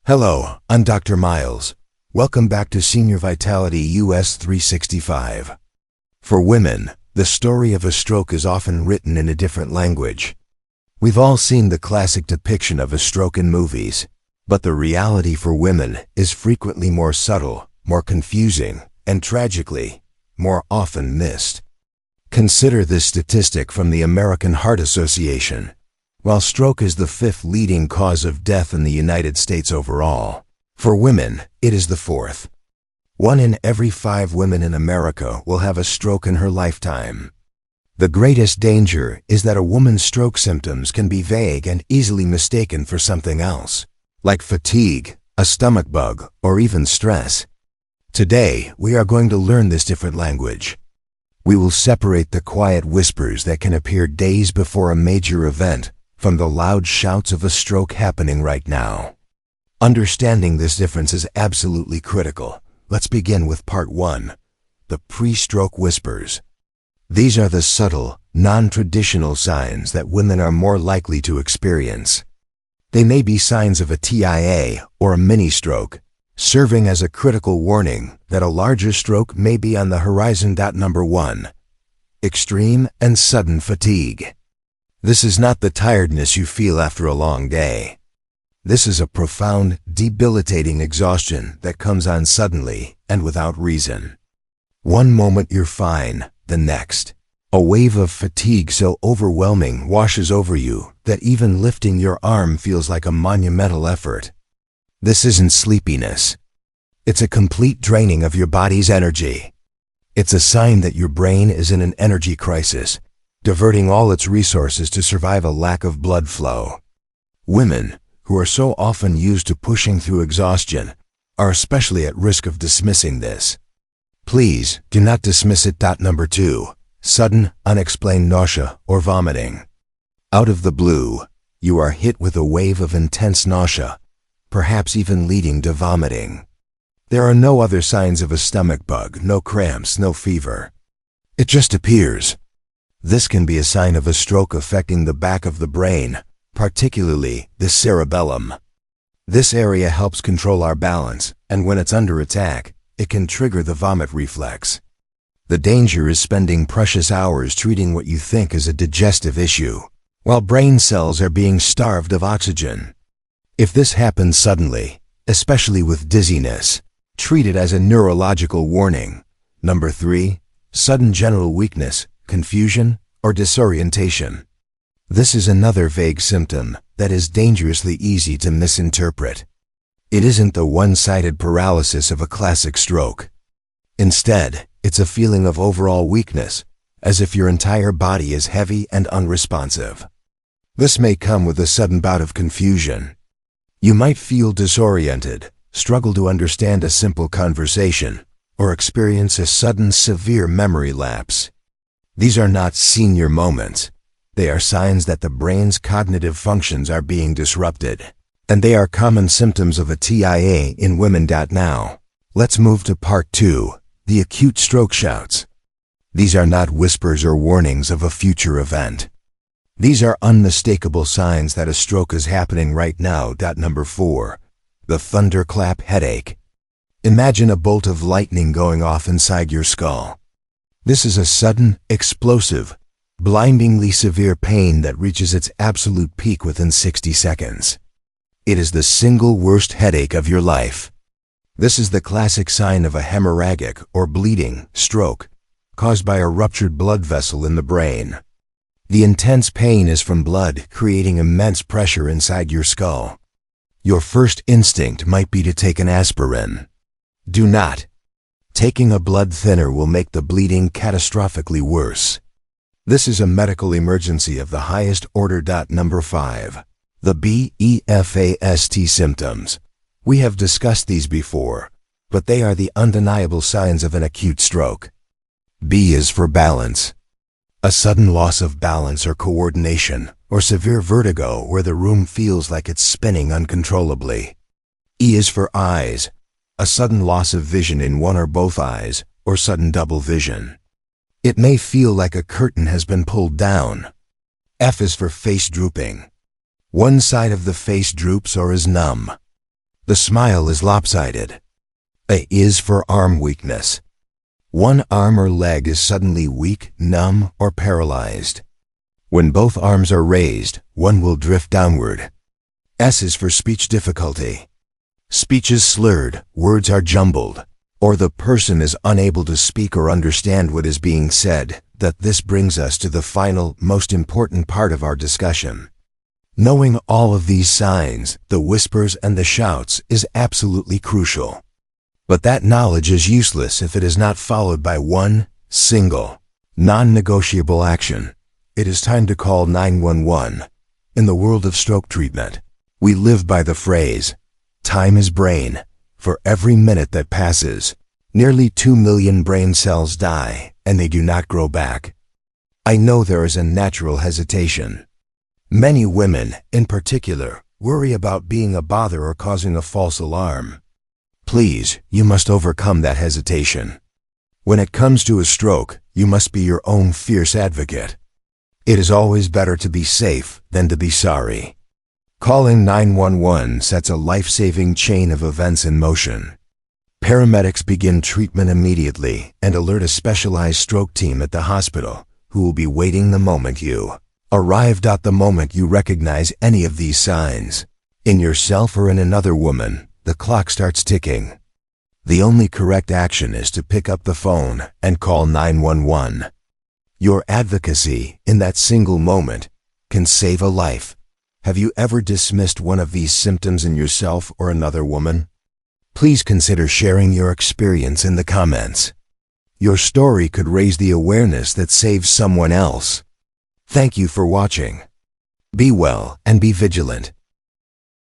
Hello, I'm Dr. Miles. Welcome back to Senior Vitality US 365. For women, the story of a stroke is often written in a different language. We've all seen the classic depiction of a stroke in movies, but the reality for women is frequently more subtle, more confusing, and tragically, more often missed. Consider this statistic from the American Heart Association. While stroke is the fifth leading cause of death in the United States overall, for women, it is the fourth. 1 in every 5 women in America will have a stroke in her lifetime. The greatest danger is that a woman's stroke symptoms can be vague and easily mistaken for something else, like fatigue, a stomach bug, or even stress. Today, we are going to learn this different language. We will separate the quiet whispers that can appear days before a major event from the loud shouts of a stroke happening right now. Understanding this difference is absolutely critical. Let's begin with part 1, the pre-stroke whispers. These are the subtle, non-traditional signs that women are more likely to experience. They may be signs of a TIA or a mini-stroke, serving as a critical warning that a larger stroke may be on the horizon. Number 1. Extreme and sudden fatigue. This is not the tiredness you feel after a long day. This is a profound, debilitating exhaustion that comes on suddenly and without reason. One moment you're fine, the next, a wave of fatigue so overwhelming washes over you that even lifting your arm feels like a monumental effort. This isn't sleepiness. It's a complete draining of your body's energy. It's a sign that your brain is in an energy crisis, diverting all its resources to survive a lack of blood flow. Women, who are so often used to pushing through exhaustion, are especially at risk of dismissing this. Please do not dismiss it. Number 2. Sudden, unexplained nausea or vomiting. Out of the blue, you are hit with a wave of intense nausea, perhaps even leading to vomiting. There are no other signs of a stomach bug, no cramps, no fever. It just appears. This can be a sign of a stroke affecting the back of the brain, particularly the cerebellum. This area helps control our balance, and when it's under attack, it can trigger the vomit reflex. The danger is spending precious hours treating what you think is a digestive issue, while brain cells are being starved of oxygen. If this happens suddenly, especially with dizziness, treat it as a neurological warning. Number 3. Sudden general weakness, confusion, or disorientation. This is another vague symptom that is dangerously easy to misinterpret. It isn't the one-sided paralysis of a classic stroke. Instead, it's a feeling of overall weakness, as if your entire body is heavy and unresponsive. This may come with a sudden bout of confusion. You might feel disoriented, struggle to understand a simple conversation, or experience a sudden severe memory lapse. These are not senior moments. They are signs that the brain's cognitive functions are being disrupted, and they are common symptoms of a TIA in women. Now, let's move to part 2, the acute stroke shouts. These are not whispers or warnings of a future event. These are unmistakable signs that a stroke is happening right now. Number 4, the thunderclap headache. Imagine a bolt of lightning going off inside your skull. This is a sudden, explosive, blindingly severe pain that reaches its absolute peak within 60 seconds. It is the single worst headache of your life. This is the classic sign of a hemorrhagic or bleeding stroke caused by a ruptured blood vessel in the brain. The intense pain is from blood creating immense pressure inside your skull. Your first instinct might be to take an aspirin. Do not. Taking a blood thinner will make the bleeding catastrophically worse. This is a medical emergency of the highest order. Number 5. The F.A.S.T symptoms. We have discussed these before, but they are the undeniable signs of an acute stroke. B is for balance. A sudden loss of balance or coordination, or severe vertigo where the room feels like it's spinning uncontrollably. E is for eyes. A sudden loss of vision in one or both eyes, or sudden double vision. It may feel like a curtain has been pulled down. F is for face drooping. One side of the face droops or is numb. The smile is lopsided. A is for arm weakness. One arm or leg is suddenly weak, numb, or paralyzed. When both arms are raised, one will drift downward. S is for speech difficulty. Speech is slurred, words are jumbled, or the person is unable to speak or understand what is being said. This brings us to the final, most important part of our discussion. Knowing all of these signs, the whispers and the shouts, is absolutely crucial. But that knowledge is useless if it is not followed by one single, non-negotiable action. It is time to call 911. In the world of stroke treatment, we live by the phrase, time is brain. For every minute that passes, nearly 2 million brain cells die, and they do not grow back. I know there is a natural hesitation. Many women, in particular, worry about being a bother or causing a false alarm. Please, you must overcome that hesitation. When it comes to a stroke, you must be your own fierce advocate. It is always better to be safe than to be sorry. Calling 911 sets a life-saving chain of events in motion. Paramedics begin treatment immediately and alert a specialized stroke team at the hospital, who will be waiting the moment you arrived. The moment you recognize any of these signs, in yourself or in another woman, the clock starts ticking. The only correct action is to pick up the phone and call 911. Your advocacy, in that single moment, can save a life. Have you ever dismissed one of these symptoms in yourself or another woman? Please consider sharing your experience in the comments. Your story could raise the awareness that saves someone else. Thank you for watching. Be well and be vigilant.